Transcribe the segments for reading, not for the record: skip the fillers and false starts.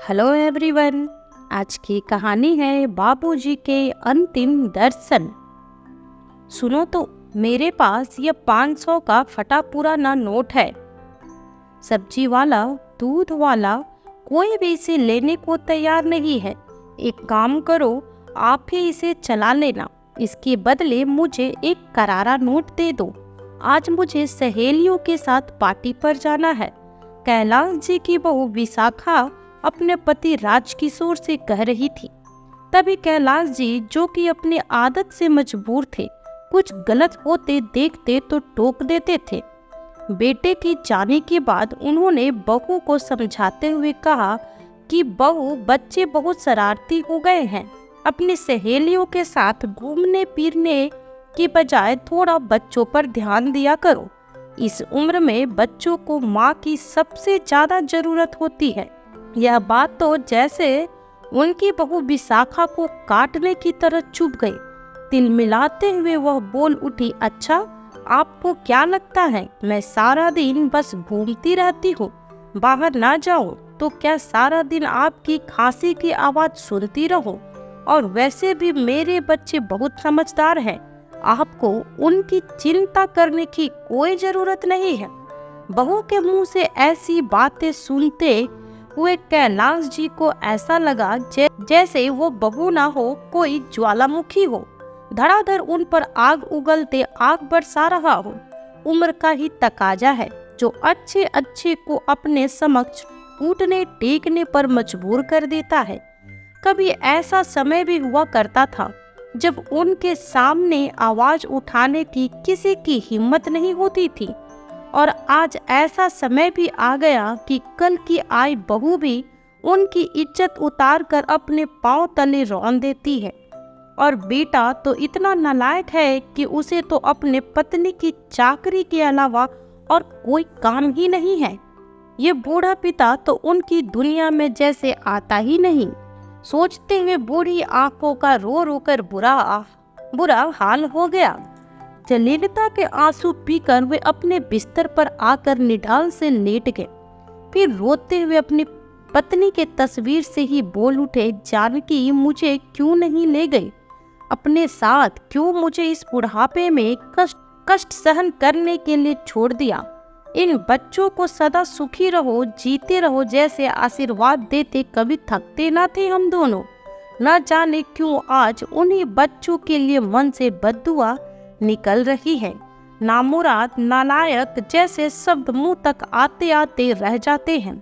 Hello everyone. आज की कहानी है बाबूजी के अंतिम दर्शन। सुनो तो, मेरे पास ये 500 का फटा पुराना नोट है। सब्जी वाला, दूध वाला, कोई भी इसे लेने को तैयार नहीं है। एक काम करो, आप ही इसे चला लेना। इसके बदले मुझे एक करारा नोट दे दो। आज मुझे सहेलियों के साथ पार्टी पर जाना है। कैलाश जी की बहू विशाखा अपने पति राजकिशोर से कह रही थी। तभी कैलाश जी, जो कि अपनी आदत से मजबूर थे, कुछ गलत होते देखते तो टोक देते थे। बेटे के जाने के बाद उन्होंने बहू को समझाते हुए कहा कि बहू, बच्चे बहुत शरारती हो गए हैं। अपनी सहेलियों के साथ घूमने फिरने की बजाय थोड़ा बच्चों पर ध्यान दिया करो। इस उम्र में बच्चों को माँ की सबसे ज्यादा जरूरत होती है। यह बात तो जैसे उनकी बहू विशाखा को काटने की तरह चुभ गई। तिल मिलाते हुए वह बोल उठी, अच्छा, आपको क्या लगता है मैं सारा दिन बस घूमती रहती हूँ? बाहर ना जाऊं तो क्या सारा दिन आपकी खांसी की आवाज सुनती रहूं? और वैसे भी मेरे बच्चे बहुत समझदार हैं। आपको उनकी चिंता करने की कोई जरूरत नहीं है। बहू के मुंह से ऐसी बातें सुनते हुए कैलाश जी को ऐसा लगा जैसे वो बहू ना हो, कोई ज्वालामुखी हो, धड़ाधड़ उन पर आग उगलते आग बरसा रहा हो। उम्र का ही तकाजा है जो अच्छे अच्छे को अपने समक्ष टूटने टेकने पर मजबूर कर देता है। कभी ऐसा समय भी हुआ करता था जब उनके सामने आवाज उठाने की किसी की हिम्मत नहीं होती थी, और आज ऐसा समय भी आ गया कि कल की आई बहू भी उनकी इज्जत उतार कर अपने पांव तले रौंद देती है। और बेटा तो इतना नालायक है कि उसे तो अपने पत्नी की चाकरी के अलावा और कोई काम ही नहीं है। ये बूढ़ा पिता तो उनकी दुनिया में जैसे आता ही नहीं। सोचते हुए बूढ़ी आंखों का रो रो कर बुरा हाल हो गया। जलीलता के आंसू पीकर वे अपने बिस्तर पर आकर निढाल से लेट गए। फिर रोते हुए अपनी पत्नी के तस्वीर से ही बोल उठे, जानकी, मुझे क्यों नहीं ले गई अपने साथ? क्यों मुझे इस बुढ़ापे में कष्ट सहन करने के लिए छोड़ दिया? इन बच्चों को सदा सुखी रहो, जीते रहो जैसे आशीर्वाद देते कभी थकते ना थे हम दोनों। न जाने क्यों आज उन्हीं बच्चों के लिए मन से बद्दुआ निकल रही है। नामुराद, नालायक जैसे शब्द मुंह तक आते आते रह जाते हैं।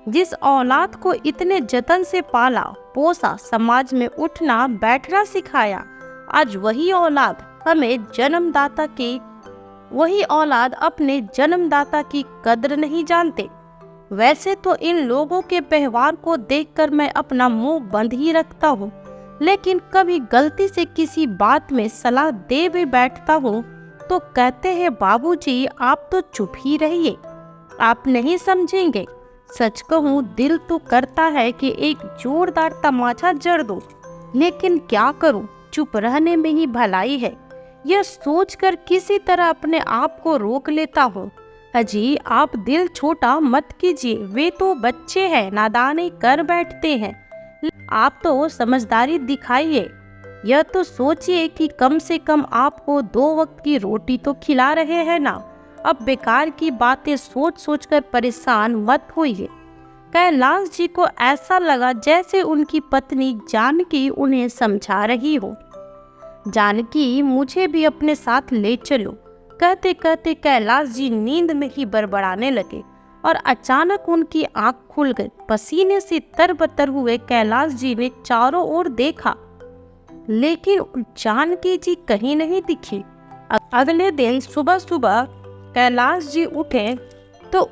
जिस औलाद को इतने जतन से पाला पोसा, समाज में उठना बैठना सिखाया, आज वही औलाद अपने जन्मदाता की कद्र नहीं जानते। वैसे तो इन लोगों के व्यवहार को देखकर मैं अपना मुंह बंद ही रखता हूँ, लेकिन कभी गलती से किसी बात में सलाह दे भी बैठता हूँ तो कहते हैं, बाबूजी आप तो चुप ही रहिए, आप नहीं समझेंगे। सच कहूँ, दिल तो करता है कि एक जोरदार तमाचा जड़ दूं, लेकिन क्या करूँ, चुप रहने में ही भलाई है। यह सोचकर किसी तरह अपने आप को रोक लेता हूँ। अजी, आप दिल छोटा मत कीजिए, वे तो बच्चे हैं, नादानी कर बैठते हैं। आप तो समझदारी दिखाइए। यह तो सोचिए कि कम से कम आपको 2 वक्त की रोटी तो खिला रहे हैं ना। अब बेकार की बातें सोच सोच कर परेशान मत होइए। कैलाश जी को ऐसा लगा जैसे उनकी पत्नी जानकी उन्हें समझा रही हो। जानकी, मुझे भी अपने साथ ले चलो। कहते कहते कैलाश जी नींद में ही बड़बड़ाने लगे और अचानक उनकी आंख खुल गई। पसीने से तरबतर हुए कैलाश जी ने चारों ओर देखा, लेकिन जानकी जी कहीं नहीं दिखी। अगले दिन सुबह सुबह कैलाश जी उठे तो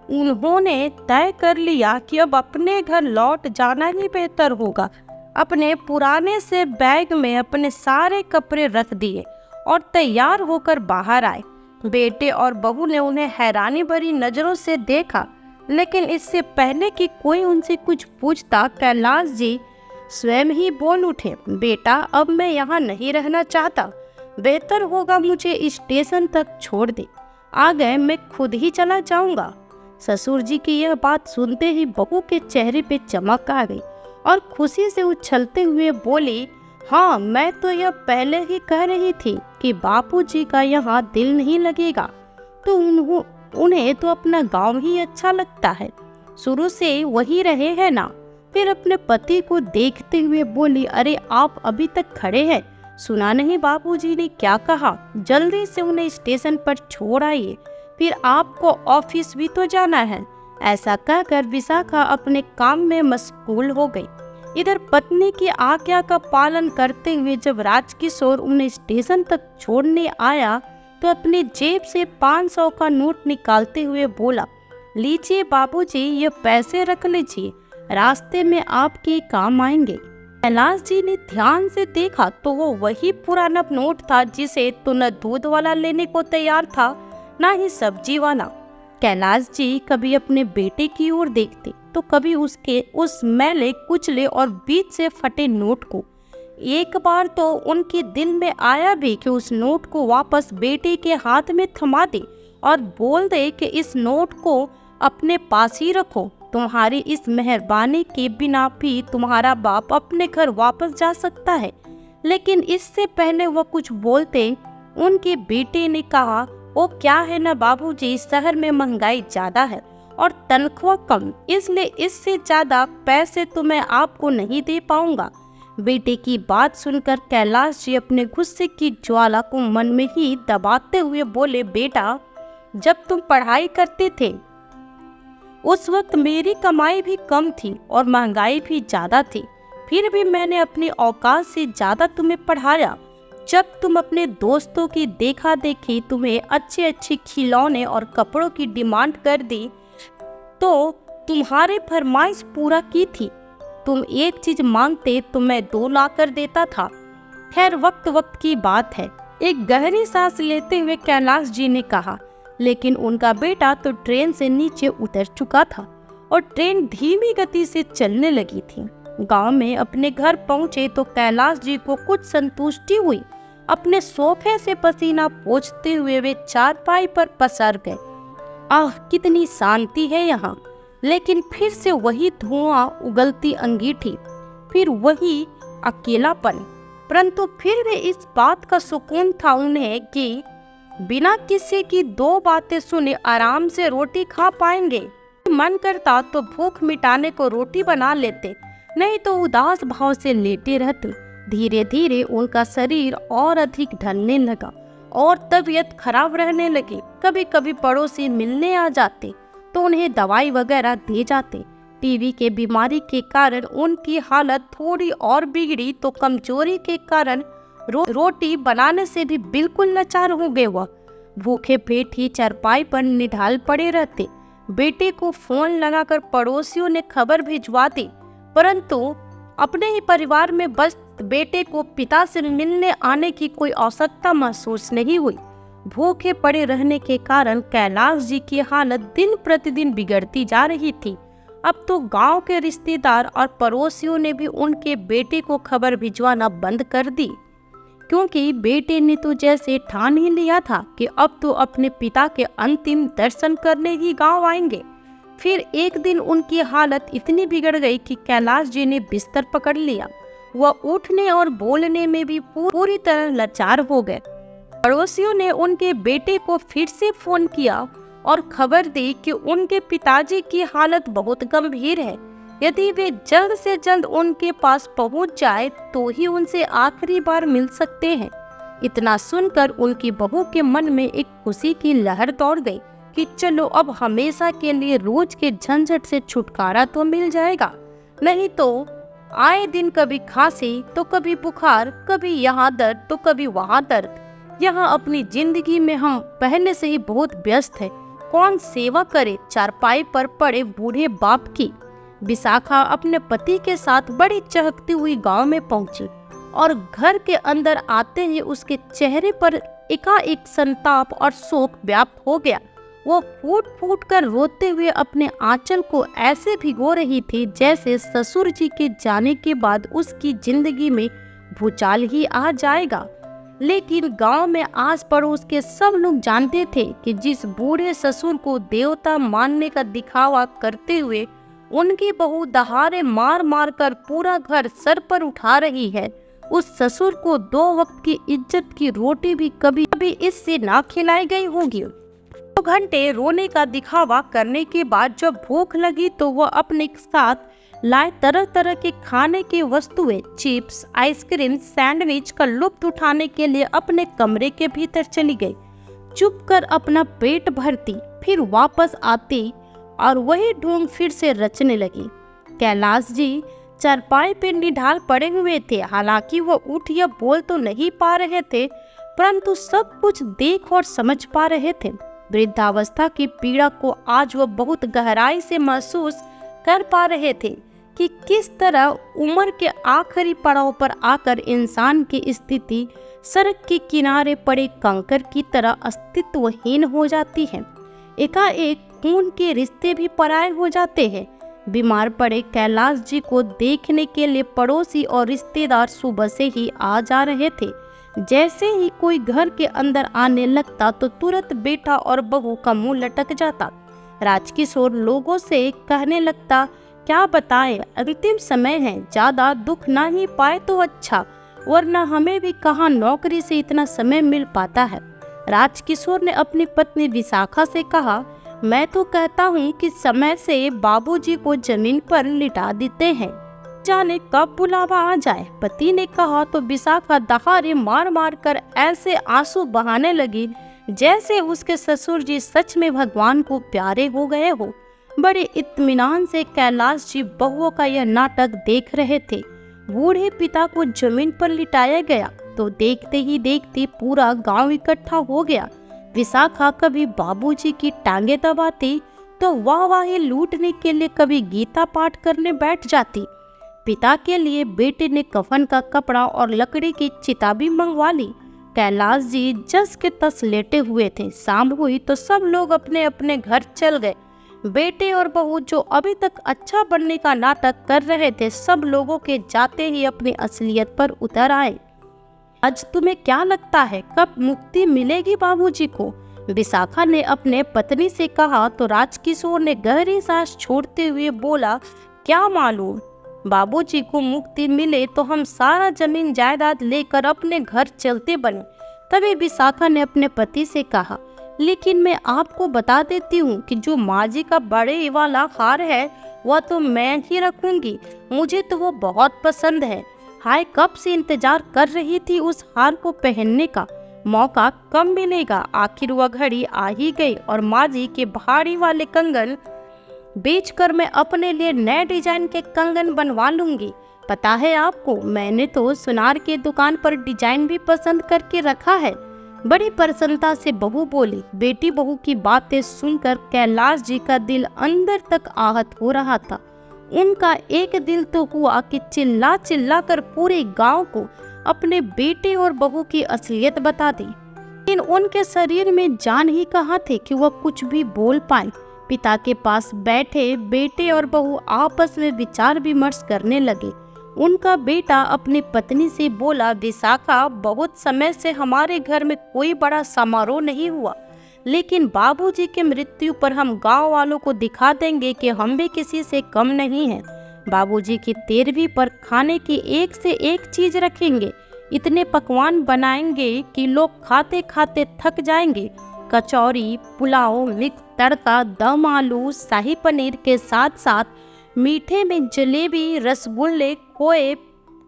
उन्होंने तय कर लिया कि अब अपने घर लौट जाना ही बेहतर होगा। अपने पुराने से बैग में अपने सारे कपड़े रख दिए और तैयार होकर बाहर आए। बेटे और बहू ने उन्हें हैरानी भरी नजरों से देखा, लेकिन इससे पहले कि कोई उनसे कुछ पूछता, कैलाश जी स्वयं ही बोल उठे, बेटा, अब मैं यहाँ नहीं रहना चाहता। बेहतर होगा मुझे स्टेशन तक छोड़ दे। आ गए, मैं खुद ही चला जाऊंगा। ससुर जी की यह बात सुनते ही बहू के चेहरे पे चमक आ गई और खुशी से उछलते हुए बोली, हाँ, मैं तो यह पहले ही कह रही थी कि बापूजी का यहाँ दिल नहीं लगेगा, तो उन्हें तो अपना गांव ही अच्छा लगता है, शुरू से वही रहे हैं ना। फिर अपने पति को देखते हुए बोली, अरे आप अभी तक खड़े हैं, सुना नहीं बापूजी ने क्या कहा, जल्दी से उन्हें स्टेशन पर छोड़ आइए, फिर आपको ऑफिस भी तो जाना है। ऐसा कहकर विशाखा अपने काम में मशगूल हो गई। इधर पत्नी की आज्ञा का पालन करते हुए जब राजकिशोर उन्हें स्टेशन तक छोड़ने आया तो अपनी जेब से 500 का नोट निकालते हुए बोला, लीजिए बाबूजी, ये पैसे रख लीजिए, रास्ते में आपके काम आएंगे। कैलाश जी ने ध्यान से देखा तो वो वही पुराना नोट था जिसे तो न दूध वाला लेने को तैयार था न ही सब्जी वाला। कैलाश जी कभी अपने बेटे की ओर देखते तो कभी उसके उस मैले कुचले और बीच से फटे नोट को। एक बार तो उनके दिल में आया भी कि उस नोट को वापस बेटे के हाथ में थमा दे और बोल दे कि इस नोट को अपने पास ही रखो, तुम्हारी इस मेहरबानी के बिना भी तुम्हारा बाप अपने घर वापस जा सकता है। लेकिन इससे पहले वह कुछ बोलते उनके बेटे ने कहा, वो क्या है ना बाबूजी, शहर में महंगाई ज्यादा है और तनख्वाह कम, इसलिए इससे ज्यादा पैसे तो मैं आपको नहीं दे पाऊंगा। बेटे की बात सुनकर कैलाश जी अपने गुस्से की ज्वाला को मन में ही दबाते हुए बोले, बेटा, जब तुम पढ़ाई करते थे उस वक्त मेरी कमाई भी कम थी और महंगाई भी ज्यादा थी, फिर भी मैंने अपनी औकात से ज्यादा तुम्हें पढ़ाया। जब तुम अपने दोस्तों की देखा देखी तुम्हें अच्छे अच्छे खिलौने और कपड़ों की डिमांड कर दी तो तुम्हारे फरमाइश पूरा की थी। तुम एक चीज मांगते तो मैं 2 ला कर देता था। खैर, वक्त वक्त की बात है। एक गहरी सांस लेते हुए कैलाश जी ने कहा, लेकिन उनका बेटा तो ट्रेन से नीचे उतर चुका था और ट्रेन धीमी गति से चलने लगी थी। गांव में अपने घर पहुंचे तो कैलाश जी को कुछ संतुष्टि हुई। अपने सोफे से पसीना पोंछते हुए वे चारपाई पर पसर गए। आह, कितनी शांति है यहाँ। लेकिन फिर से वही धुआं, उगलती अंगीठी, फिर वही अकेलापन। परंतु फिर भी इस बात का सुकून था उन्हें कि बिना किसी की 2 बातें सुने आराम से रोटी खा पाएंगे। मन करता तो भूख मिटाने को रोटी बना लेते, नहीं तो उदास भाव से लेटे रहते। धीरे धीरे उनका शरीर और अधिक ढलने लगा और तबीयत खराब रहने लगी। कभी कभी पड़ोसी मिलने आ जाते तो उन्हें दवाई वगैरह दे जाते। टीबी के बीमारी के कारण उनकी हालत थोड़ी और बिगड़ी तो कमजोरी के कारण रोटी बनाने से भी बिल्कुल लाचार हो गए। वह भूखे पेट ही चारपाई पर निढाल पड़े रहते। बेटे को फोन लगाकर पड़ोसियों ने खबर भिजवा दी, परंतु अपने ही परिवार में बस बेटे को पिता से मिलने आने की कोई आवश्यकता महसूस नहीं हुई। भूखे पड़े रहने के कारण कैलाश जी की हालत दिन प्रतिदिन बिगड़ती जा रही थी। अब तो गांव के रिश्तेदार और पड़ोसियों ने भी उनके बेटे को खबर भिजवाना बंद कर दी, क्योंकि बेटे ने तो जैसे ठान ही लिया था कि अब तो अपने पिता के अंतिम दर्शन करने ही गांव आएंगे। फिर एक दिन उनकी हालत इतनी बिगड़ गई कि कैलाश जी ने बिस्तर पकड़ लिया। वह उठने और बोलने में भी पूरी तरह लाचार हो गए। पड़ोसियों ने उनके बेटे को फिर से फोन किया और खबर दी कि उनके पिताजी की हालत बहुत गंभीर है। यदि वे जल्द से जल्द उनके पास पहुंच जाए तो ही उनसे आखिरी बार मिल सकते हैं। इतना सुनकर उनकी बहू के मन में एक खुशी की लहर दौड़ गई कि चलो अब हमेशा के लिए रोज के झंझट से छुटकारा तो मिल जाएगा, नहीं तो आए दिन कभी खांसी तो कभी बुखार, कभी यहाँ दर्द तो कभी वहाँ दर्द। यहाँ अपनी जिंदगी में हम पहले से ही बहुत व्यस्त है, कौन सेवा करे चारपाई पर पड़े बूढ़े बाप की। विशाखा अपने पति के साथ बड़ी चहकती हुई गांव में पहुंची और घर के अंदर आते ही उसके चेहरे पर एकाएक संताप और शोक व्याप्त हो गया। वो फूट फूट कर रोते हुए अपने आंचल को ऐसे भिगो रही थी जैसे ससुर जी के जाने के बाद उसकी जिंदगी में भूचाल ही आ जाएगा। लेकिन गांव में आस पड़ोस के सब लोग जानते थे कि जिस बूढ़े ससुर को देवता मानने का दिखावा करते हुए उनकी बहू दहाड़े मार मार कर पूरा घर सर पर उठा रही है, उस ससुर को 2 वक्त की इज्जत की रोटी भी कभी कभी इससे ना खिलाई गई होगी। 2 घंटे रोने का दिखावा करने के बाद जब भूख लगी तो वह अपने साथ लाए तरह तरह के खाने की वस्तुएं, चिप्स, आइसक्रीम, सैंडविच का लुत्फ उठाने के लिए अपने कमरे के भीतर चली गई। चुप कर अपना पेट भरती, फिर वापस आती और वही ढोंग फिर से रचने लगी। कैलाश जी चारपाई पे निढाल पड़े हुए थे। हालांकि वो उठ या बोल तो नहीं पा रहे थे, परंतु सब कुछ देख और समझ पा रहे थे। वृद्धावस्था की पीड़ा को आज वो बहुत गहराई से महसूस कर पा रहे थे कि किस तरह उम्र के आखिरी पड़ाव पर आकर इंसान की स्थिति सड़क के किनारे पड़े कंकर की तरह अस्तित्वहीन हो जाती है। एकाएक खून के रिश्ते भी पराये हो जाते हैं। बीमार पड़े कैलाश जी को देखने के लिए पड़ोसी और रिश्तेदार सुबह से ही आ जा रहे थे। जैसे ही कोई घर के अंदर आने लगता तो तुरंत बेटा और बहू का मुंह लटक जाता। राजकिशोर लोगों से कहने लगता, क्या बताएं, अंतिम समय है, ज्यादा दुख ना ही पाए तो अच्छा, वरना हमें भी कहाँ नौकरी से इतना समय मिल पाता है। राजकिशोर ने अपनी पत्नी विशाखा से कहा, मैं तो कहता हूँ कि समय से बाबूजी को जमीन पर लिटा देते हैं, जाने कब बुलावा आ जाए। पति ने कहा तो विशाखा दहाड़े मार मार कर ऐसे आंसू बहाने लगी जैसे उसके ससुर जी सच में भगवान को प्यारे हो गए हो। बड़े इत्मीनान से कैलाश जी बहुओं का यह नाटक देख रहे थे। बूढ़े पिता को जमीन पर लिटाया गया तो देखते ही देखते पूरा गांव इकट्ठा हो गया। विशाखा कभी बाबूजी की टांगे दबाती तो वाहवाही लूटने के लिए कभी गीता पाठ करने बैठ जाती। पिता के लिए बेटे ने कफन का कपड़ा और लकड़ी की चिता भी मंगवा ली। कैलाश जी जस के तस लेटे हुए थे। शाम हुई तो सब लोग अपने अपने घर चल गए। बेटे और बहू जो अभी तक अच्छा बनने का नाटक कर रहे थे, सब लोगों के जाते ही अपनी असलियत पर उतर आए। आज तुम्हें क्या लगता है कब मुक्ति मिलेगी बाबूजी को? विशाखा ने अपने पत्नी से कहा तो राजकिशोर ने गहरी सांस छोड़ते हुए बोला, क्या मालूम, बाबूजी को मुक्ति मिले तो हम सारा जमीन जायदाद लेकर अपने घर चलते बने। तभी विशाखा ने अपने पति से कहा, लेकिन मैं आपको बता देती हूँ कि जो माँ जी का बड़े वाला हार है वह तो मैं ही रखूंगी, मुझे तो वो बहुत पसंद है। हाय, कब से इंतजार कर रही थी उस हार को पहनने का, मौका कब मिलेगा। आखिर वह घड़ी आ ही गई और माँ जी के भारी वाले कंगन बेचकर मैं अपने लिए नए डिजाइन के कंगन बनवा लूंगी। पता है आपको, मैंने तो सुनार के दुकान पर डिजाइन भी पसंद करके रखा है। बड़ी प्रसन्नता से बहू बोली। बेटी बहू की बातें सुनकर कैलाश जी का दिल अंदर तक आहत हो रहा था। उनका एक दिल तो हुआ कि चिल्ला चिल्ला कर पूरे गांव को अपने बेटे और बहू की असलियत बता दी, लेकिन उनके शरीर में जान ही कहाँ थे कि वह कुछ भी बोल पाए। पिता के पास बैठे बेटे और बहू आपस में विचार विमर्श करने लगे। उनका बेटा अपनी पत्नी से बोला, विशाखा, बहुत समय से हमारे घर में कोई बड़ा समारोह नहीं हुआ, लेकिन बाबूजी की मृत्यु पर हम गांव वालों को दिखा देंगे कि हम भी किसी से कम नहीं हैं। बाबूजी की 13वीं पर खाने की एक से एक चीज रखेंगे। इतने पकवान बनाएंगे कि लोग खाते खाते थक जाएंगे। कचौरी, पुलाव, मिक्स तड़का, दम आलू, शाही पनीर के साथ साथ मीठे में जलेबी, रसगुल्ले, खोए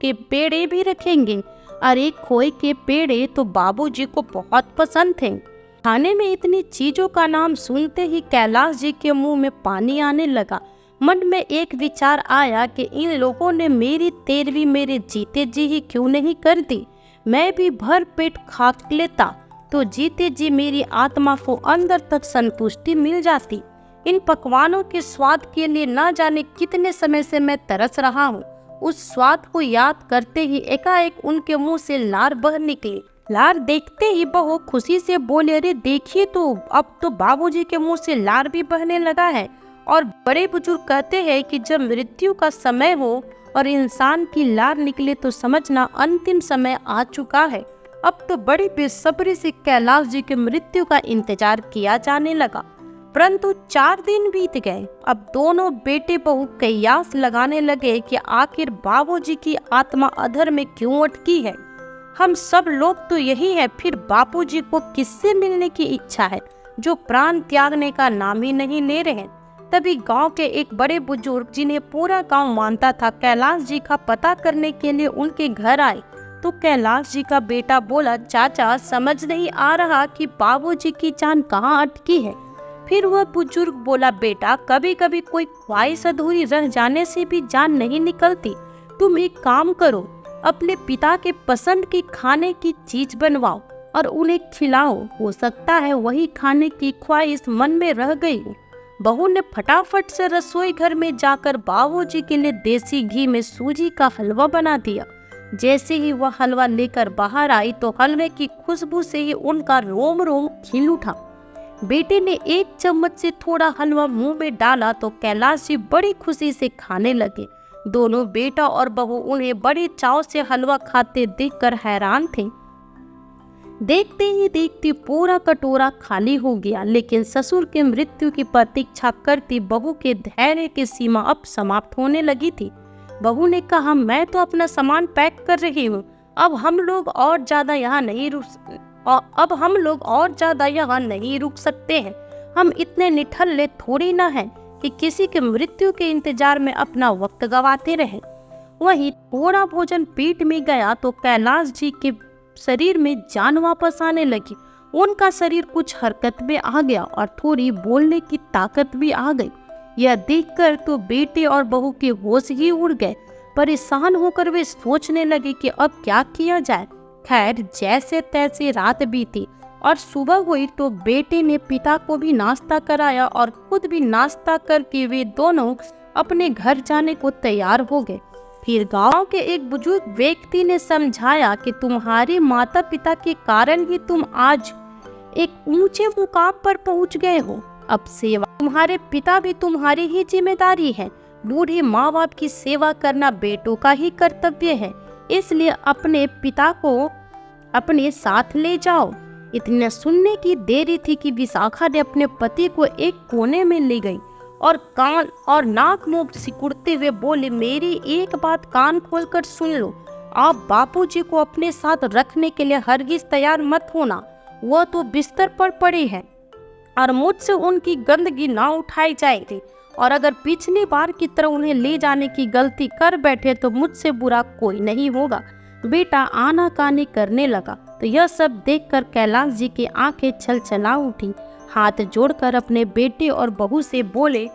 के पेड़े भी रखेंगे। अरे, खोए के पेड़े तो बाबूजी को बहुत पसंद थे। खाने में इतनी चीजों का नाम सुनते ही कैलाश जी के मुंह में पानी आने लगा। मन में एक विचार आया कि इन लोगों ने मेरी 13वीं मेरे जीते जी ही क्यों नहीं कर दी। मैं भी भर पेट खा लेता तो जीते जी मेरी आत्मा को अंदर तक संतुष्टि मिल जाती। इन पकवानों के स्वाद के लिए ना जाने कितने समय से मैं तरस रहा हूँ। उस स्वाद को याद करते ही एकाएक उनके मुंह से लार बह निकली। लार देखते ही बहू खुशी से बोले, अरे देखिए तो, अब तो बाबूजी के मुंह से लार भी बहने लगा है। और बड़े बुजुर्ग कहते हैं कि जब मृत्यु का समय हो और इंसान की लार निकले तो समझना अंतिम समय आ चुका है। अब तो बड़ी बेसब्री से कैलाश जी की मृत्यु का इंतजार किया जाने लगा। परंतु 4 दिन बीत गए। अब दोनों बेटे बहू कयास लगाने लगे कि आखिर बाबूजी की आत्मा अधर में क्यों अटकी है। हम सब लोग तो यही है, फिर बापूजी को किससे मिलने की इच्छा है जो प्राण त्यागने का नाम ही नहीं ले रहे। तभी गांव के एक बड़े बुजुर्ग, जिन्हें पूरा गांव मानता था, कैलाश जी का पता करने के लिए उनके घर आए। तो कैलाश जी का बेटा बोला, चाचा समझ नहीं आ रहा कि बाबूजी की जान कहाँ अटकी है। फिर वह बुजुर्ग बोला, बेटा कभी कभी कोई ख्वाहिश अधूरी रह जाने से भी जान नहीं निकलती। तुम एक काम करो, अपने पिता के पसंद की खाने की चीज बनवाओ और उन्हें खिलाओ, हो सकता है वही खाने की ख्वाहिश मन में रह गई हो। बहू ने फटाफट से रसोई घर में जाकर बाबूजी के लिए देसी घी में सूजी का हलवा बना दिया। जैसे ही वह हलवा लेकर बाहर आई तो हलवे की खुशबू से ही उनका रोम रोम खिल उठा। बेटे ने एक चम्मच से थोड़ा हलवा मुंह में डाला तो कैलाश जी बड़ी खुशी से खाने लगे। दोनों बेटा और बहू उन्हें बड़े चाव से हलवा खाते देखकर हैरान थे। देखते ही देखते पूरा कटोरा खाली हो गया, लेकिन ससुर के मृत्यु की प्रतीक्षा करती बहू के धैर्य की सीमा अब समाप्त होने लगी थी। बहू ने कहा, मैं तो अपना सामान पैक कर रही हूँ, अब हम लोग और ज्यादा यहाँ नहीं रुक सकते हैं। हम इतने निठल्ले थोड़ी ना हैं कि किसी के मृत्यु के इंतजार में अपना वक्त गवाते रहें। वहीं थोड़ा भोजन पेट में गया तो कैलाश जी के शरीर में जान वापस आने लगी। उनका शरीर कुछ हरकत में आ गया और थोड़ी बोलने की ताकत भी आ गई। यह देखकर तो बेटे और बहू के होश ही उड़ गए। परेशान होकर वे सोचने लगे कि अब क्या किया जाए। खैर, जैसे तैसे रात बीती और सुबह हुई तो बेटे ने पिता को भी नाश्ता कराया और खुद भी नाश्ता करके वे दोनों अपने घर जाने को तैयार हो गए। फिर गांव के एक बुजुर्ग व्यक्ति ने समझाया कि तुम्हारे माता पिता के कारण ही तुम आज एक ऊंचे मुकाम पर पहुंच गए हो। अब सेवा तुम्हारे पिता भी तुम्हारी ही जिम्मेदारी है। बूढ़े माँ बाप की सेवा करना बेटों का ही कर्तव्य है, इसलिए अपने पिता को अपने साथ ले जाओ। इतना सुनने की देरी थी कि विशाखा ने अपने पति को एक कोने में ले गई और कान और नाक मुंह सिकुड़ते हुए बोले, मेरी एक बात कान खोलकर सुन लो, आप बापूजी को अपने साथ रखने के लिए हरगिज तैयार मत होना। वह तो बिस्तर पर पड़े हैं और मुझसे उनकी गंदगी ना उठाई जाएगी, और अगर पिछली बार की तरह उन्हें ले जाने की गलती कर बैठे तो मुझसे बुरा कोई नहीं होगा। बेटा आनाकानी करने लगा तो यह सब देखकर कैलाश जी की आंखें छलछला उठी। हाथ जोड़कर अपने बेटे और बहू से बोले,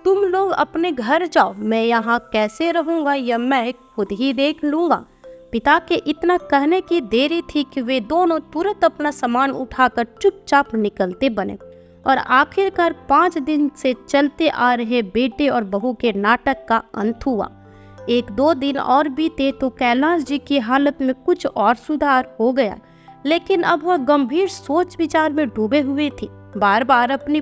तुम लोग अपने घर जाओ, मैं यहाँ कैसे रहूँगा यह मैं खुद ही देख लूँगा। पिता के इतना कहने की देरी थी कि वे दोनों तुरंत अपना सामान उठाकर चुपचाप निकलते बने और आखिरकार 5 दिन से चलते आ रहे बेटे और बहू के नाटक का अंत हुआ। 1-2 दिन और बीते तो कैलाश जी की हालत में कुछ और सुधार हो गया, लेकिन अब वह गंभीर सोच विचार में डूबे हुए थे। बार बार अपनी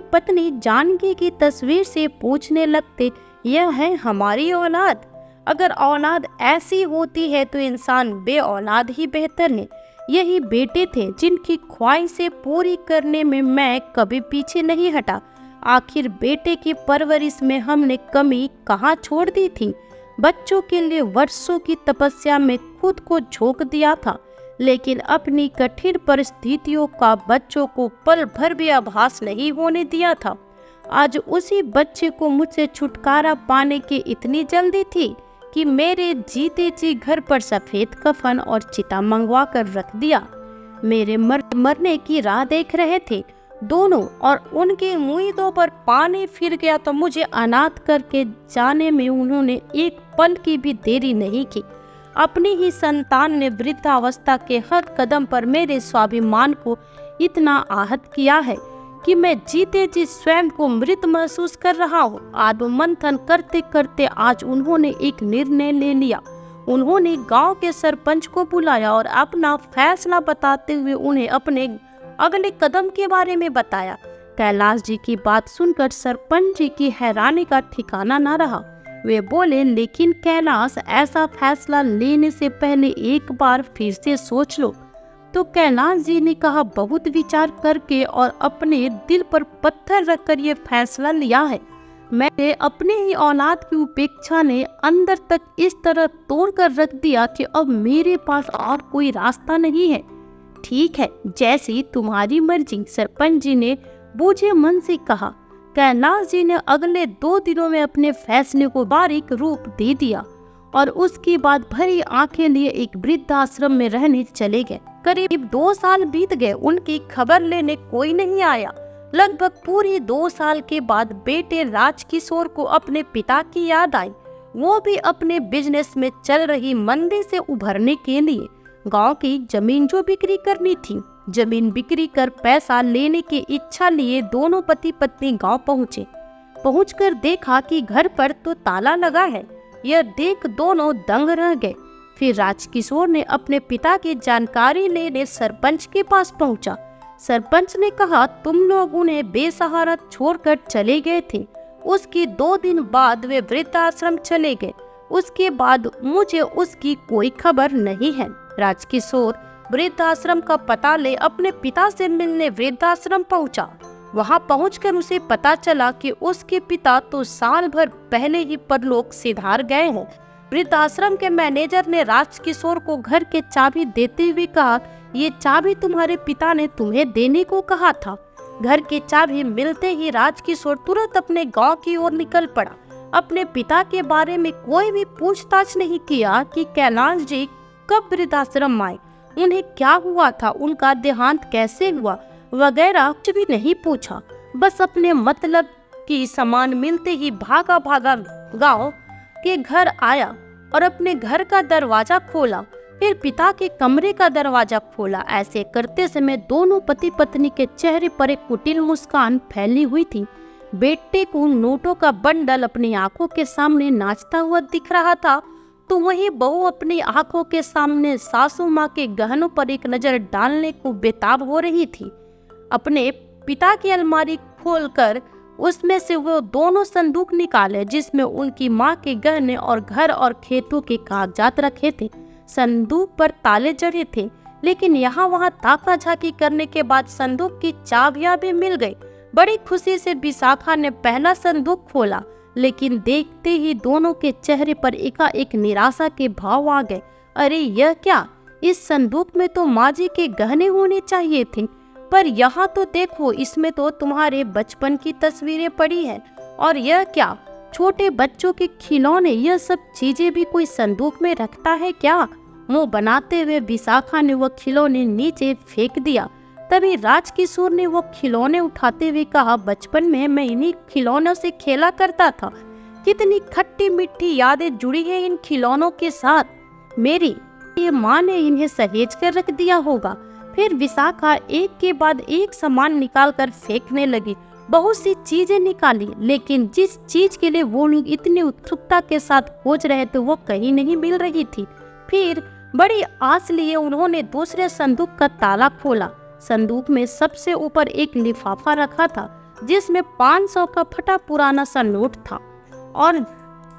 पत्नी जानकी की तस्वीर से पूछने लगते, यह है हमारी औलाद? अगर औलाद ऐसी होती है तो इंसान बे औलाद ही बेहतर है। यही बेटे थे जिनकी ख्वाहिशें पूरी करने में मैं कभी पीछे नहीं हटा। आखिर बेटे की परवरिश में हमने कमी कहाँ छोड़ दी थी? बच्चों के लिए वर्षों की तपस्या में खुद को झोंक दिया था, लेकिन अपनी कठिन परिस्थितियों का बच्चों को पल भर भी आभास नहीं होने दिया था। आज उसी बच्चे को मुझसे छुटकारा पाने की इतनी जल्दी थी कि मेरे जीते जी घर पर सफेद कफन और चिता मंगवा कर रख दिया। मेरे मरने की राह देख रहे थे दोनों, और उनकी उम्मीदों पर पानी फिर गया तो मुझे अनाथ करके जाने में उन्होंने एक पल की भी देरी नहीं की। अपनी ही संतान ने वृद्धावस्था के हर कदम पर मेरे स्वाभिमान को इतना आहत किया है कि मैं जीते जी स्वयं को मृत महसूस कर रहा हूँ। आत्ममंथन करते करते आज उन्होंने एक निर्णय ले लिया। उन्होंने गांव के सरपंच को बुलाया और अपना फैसला बताते हुए उन्हें अपने अगले कदम के बारे में बताया। कैलाश जी की बात सुनकर सरपंच जी की हैरानी का ठिकाना न रहा। वे बोले, लेकिन कैलाश, ऐसा फैसला लेने से पहले एक बार फिर से सोच लो। तो कैलाश जी ने कहा, बहुत विचार करके और अपने दिल पर पत्थर रखकर ये फैसला लिया है। मैंने अपने ही औलाद की उपेक्षा ने अंदर तक इस तरह तोड़ कर रख दिया कि अब मेरे पास और कोई रास्ता नहीं है। ठीक है, जैसी तुम्हारी मर्जी, सरपंच जी ने बूझे मन से कहा। कैलाश जी ने अगले 2 दिनों में अपने फैसले को बारीक रूप दे दिया और उसके बाद भरी आंखें लिए एक वृद्धाश्रम में रहने चले गए। करीब 2 साल बीत गए, उनकी खबर लेने कोई नहीं आया। लगभग पूरी 2 साल के बाद बेटे राजकिशोर को अपने पिता की याद आई। वो भी अपने बिजनेस में चल रही मंदी से उभरने के लिए गांव की जमीन जो बिक्री करनी थी, जमीन बिक्री कर पैसा लेने की इच्छा लिए दोनों पति पत्नी गांव पहुँचे। पहुंचकर देखा कि घर पर तो ताला लगा है। यह देख दोनों दंग रह गए। फिर राजकिशोर ने अपने पिता की जानकारी लेने सरपंच के पास पहुंचा। सरपंच ने कहा, तुम लोग उन्हें बेसहारा छोड़कर चले गए थे। उसके 2 दिन बाद वे वृद्धाश्रम चले गए। उसके बाद मुझे उसकी कोई खबर नहीं है। राजकिशोर वृद्धाश्रम का पता ले अपने पिता से मिलने वृद्धाश्रम पहुंचा। वहां पहुंचकर उसे पता चला कि उसके पिता तो साल भर पहले ही परलोक सिधार गए हैं। वृद्धाश्रम के मैनेजर ने राजकिशोर को घर के चाबी देते हुए कहा, ये चाबी तुम्हारे पिता ने तुम्हें देने को कहा था। घर की चाबी मिलते ही राजकिशोर तुरंत अपने गांव की ओर निकल पड़ा। अपने पिता के बारे में कोई भी पूछताछ नहीं किया कि कैलाश जी कब वृद्धाश्रम आए, उन्हें क्या हुआ था, उनका देहांत कैसे हुआ वगैरह कुछ भी नहीं पूछा। बस अपने मतलब की सामान मिलते ही भागा भागा गांव के घर आया और अपने घर का दरवाजा खोला। फिर पिता के कमरे का दरवाजा खोला। ऐसे करते समय दोनों पति पत्नी के चेहरे पर एक कुटिल मुस्कान फैली हुई थी। बेटे को नोटों का बंडल अपनी आंखों के सामने नाचता हुआ दिख रहा था, तो वही बहू अपनी आंखों के सामने सासू माँ के गहनों पर एक नजर डालने को बेताब हो रही थी। अपने पिता की अलमारी खोलकर उसमें से वो दोनों संदूक निकाले जिसमें उनकी माँ के गहने और घर और खेतों के कागजात रखे थे। संदूक पर ताले जड़े थे, लेकिन यहाँ वहाँ ताका झाकी करने के बाद संदूक की चाबियां भी मिल गई। बड़ी खुशी से विशाखा ने पहला संदूक खोला, लेकिन देखते ही दोनों के चेहरे पर एकाएक निराशा के भाव आ गए। अरे यह क्या, इस संदूक में तो माँ जी के गहने होने चाहिए थे, पर यहाँ तो देखो, इसमें तो तुम्हारे बचपन की तस्वीरें पड़ी हैं। और यह क्या, छोटे बच्चों के खिलौने, यह सब चीजें भी कोई संदूक में रखता है क्या? मुंह बनाते हुए विशाखा ने वो खिलौने नीचे फेंक दिया। तभी राजकिशोर ने वो खिलौने उठाते हुए कहा, बचपन में मैं इन्हीं खिलौनों से खेला करता था। कितनी खट्टी मीठी यादें जुड़ी है इन खिलौनों के साथ। मेरी ये माँ ने इन्हें सहेज कर रख दिया होगा। फिर विशाखा एक के बाद एक सामान निकाल कर फेंकने लगी। बहुत सी चीजें निकाली, लेकिन जिस चीज के लिए वो लोग इतनी उत्सुकता के साथ खोज रहे थे वो कहीं नहीं मिल रही थी। फिर बड़ी आस लिए उन्होंने दूसरे संदूक का ताला खोला। संदूक में सबसे ऊपर एक लिफाफा रखा था जिसमें 500 का फटा पुराना सा नोट था। और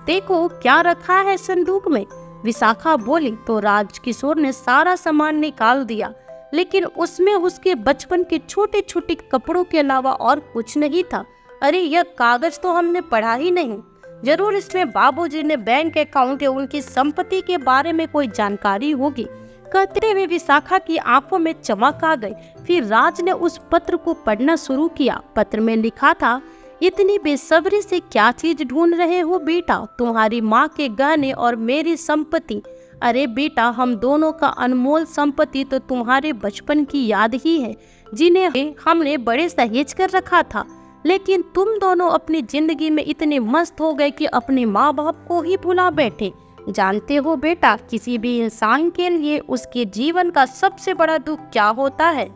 देखो क्या रखा है संदूक में, विशाखा बोली। तो राजकिशोर ने सारा सामान निकाल दिया, लेकिन उसमें उसके बचपन के छोटे छोटे कपड़ों के अलावा और कुछ नहीं था। अरे यह कागज तो हमने पढ़ा ही नहीं, जरूर इसमें बाबूजी ने बैंक अकाउंट या उनकी संपत्ति के बारे में कोई जानकारी होगी, कहते हुए विशाखा की आंखों में चमक आ गई। फिर राज ने उस पत्र को पढ़ना शुरू किया। पत्र में लिखा था, इतनी बेसब्री से क्या चीज ढूंढ रहे हो बेटा? तुम्हारी माँ के गहने और मेरी संपत्ति। अरे बेटा, हम दोनों का अनमोल संपत्ति तो तुम्हारे बचपन की याद ही है, जिन्हें हमने बड़े सहेज कर रखा था। लेकिन तुम दोनों अपनी जिंदगी में इतने मस्त हो गए कि अपने माँ बाप को ही भुला बैठे। जानते हो बेटा, किसी भी इंसान के लिए उसके जीवन का सबसे बड़ा दुख क्या होता है?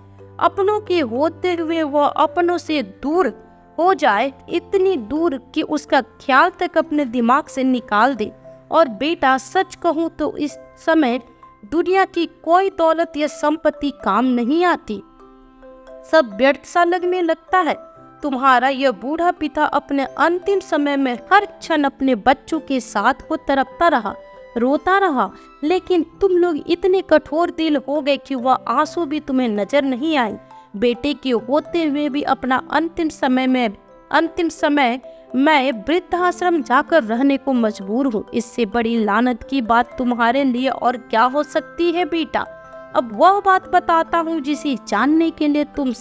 अपनों के होते हुए वह अपनों से दूर हो जाए, इतनी दूर कि उसका ख्याल तक अपने दिमाग से निकाल दे। और बेटा, सच कहूँ तो इस समय दुनिया की कोई दौलत या संपत्ति काम नहीं आती, सब व्यर्थ सा लगने लगता है। तुम्हारा यह बूढ़ा पिता अपने अंतिम समय में हर क्षण अपने बच्चों के साथ को तड़पता रहा, रोता रहा, लेकिन तुम लोग इतने कठोर दिल हो गए कि वह आंसू भी तुम्हें नजर नहीं आए। बेटे के होते हुए भी अपना अंतिम समय मैं वृद्धाश्रम जाकर रहने को मजबूर हूँ। इससे बड़ी लानत की बात तुम्हारे लिए और क्या हो सकती है बेटा। अब वह बात बताता हूँ जिसे जानने के लिए तुम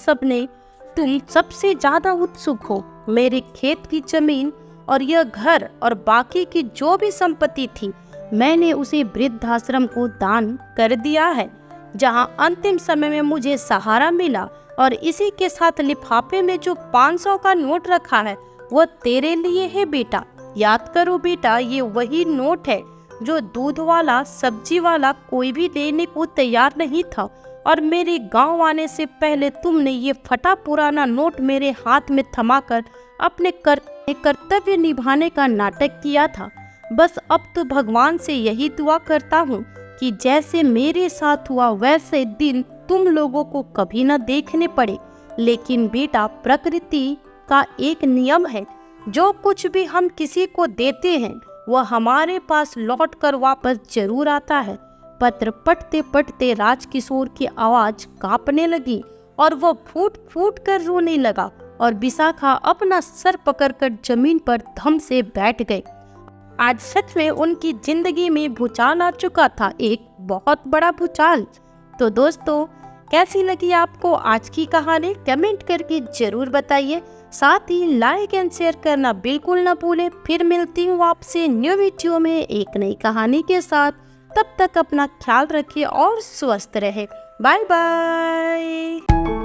सबसे ज्यादा उत्सुक हो। मेरे खेत की जमीन और यह घर और बाकी की जो भी संपत्ति थी, मैंने उसे वृद्धाश्रम को दान कर दिया है, जहां अंतिम समय में मुझे सहारा मिला। और इसी के साथ लिफाफे में जो 500 का नोट रखा है वह तेरे लिए है बेटा। याद करो बेटा, ये वही नोट है जो दूध वाला, सब्जी वाला कोई भी देने को तैयार नहीं था। और मेरे गांव आने से पहले तुमने ये फटा पुराना नोट मेरे हाथ में थमाकर अपने कर्तव्य निभाने का नाटक किया था। बस अब तो भगवान से यही दुआ करता हूँ कि जैसे मेरे साथ हुआ वैसे दिन तुम लोगों को कभी न देखने पड़े। लेकिन बेटा, प्रकृति का एक नियम है, जो कुछ भी हम किसी को देते हैं वह हमारे पास लौट कर वापस जरूर आता है। पत्र पढ़ते पढ़ते राजकिशोर की आवाज कांपने लगी और वह फूट फूट कर रोने लगा और विशाखा अपना सर पकड़कर जमीन पर धम से बैठ गए। आज सच में उनकी जिंदगी में भूचाल आ चुका था, एक बहुत बड़ा भूचाल। तो दोस्तों, कैसी लगी आपको आज की कहानी? कमेंट करके जरूर बताइए। साथ ही लाइक एंड शेयर करना बिल्कुल ना भूलें। फिर मिलती हूँ आपसे न्यू वीडियो में एक नई कहानी के साथ। तब तक अपना ख्याल रखिए और स्वस्थ रहे। Bye bye.